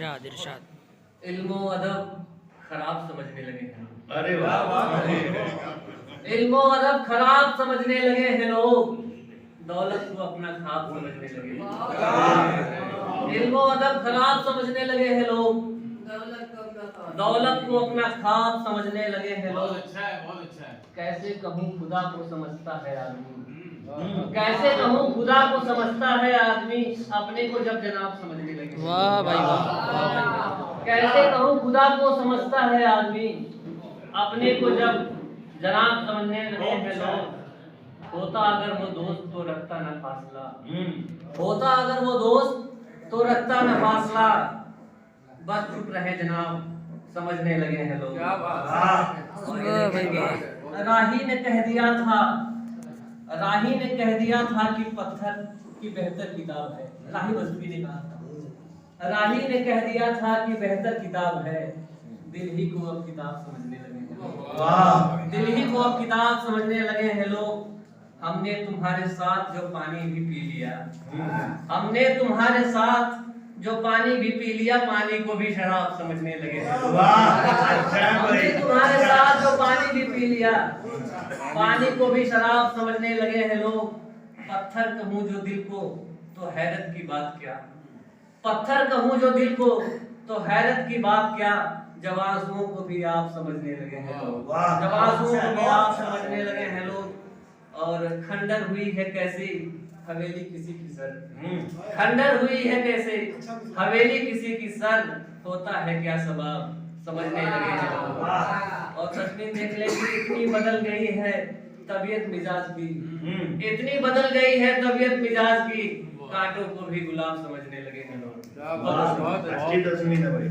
इरशाद इरशाद। Elmo अदब खराब समझने लगे हैं। अरे वाह वाह। इल्मो अदब खराब समझने लगे हैं लोग, दौलत को अपना ख्वाब समझने लगे। इल्मो अदब खराब समझने लगे हैं लोग, दौलत को अपना ख्वाब समझने लगे हैं लोग। अच्छा है, बहुत अच्छा है। कैसे कहूँ खुदा को समझता है आदमी, कैसे कहूँ खुदा को समझता है आदमी, अपने को जब जनाब समझने लगे। वाह भाई वाह, वाह भाई वाह। कैसे कहूँ खुदा को समझता है आदमी, अपने को जब जनाब समझने लगे हैं लोग। होता अगर वो दोस्त तो रखता न फासला, होता अगर वो दोस्त तो रखता न फासला, बस चुप रहे जनाब समझने लगे हैं लोग। वाह भाई वाह। राही ने कह दिया था, राही ने कह दिया था कि पत्थर की बेहतर किताब है। राही बसवी ने कहा था, राही ने कह दिया था कि बेहतर किताब है, दिल ही को अब किताब समझने लगे हैं। दिल ही को अब किताब समझने लगे हैं लोग। हमने तुम्हारे साथ जो पानी भी पी लिया, हमने तुम्हारे साथ जो पानी भी पी लिया, पानी को भी शराब समझने लगे हैं। हमने तुम्हारे साथ जो पानी भी पी लिया, पानी को भी शराब समझने लगे हैं लोग। पत्थर कहूँ जो दिल को तो हैरत की बात क्या, पत्थर कहूँ जो दिल को तो हैरत की बात क्या, जब आंसुओं को भी आप समझने लगे हैं लोग। जब आंसुओं को भी आप समझने लगे हैं लोग। और खंडर हुई है कैसी हवेली किसी की सर, खंडर हुई है कैसे हवेली किसी की सर, होता है क्या सबाब समझने लगे हैं लोग। और तस्वीर देख ले कि इतनी बदल गई है तबीयत मिजाज की, इतनी बदल गई है तबीयत मिजाज की, कांटों को भी गुलाब समझने लगे हैं लोग। अच्छी तस्वीर है भाई।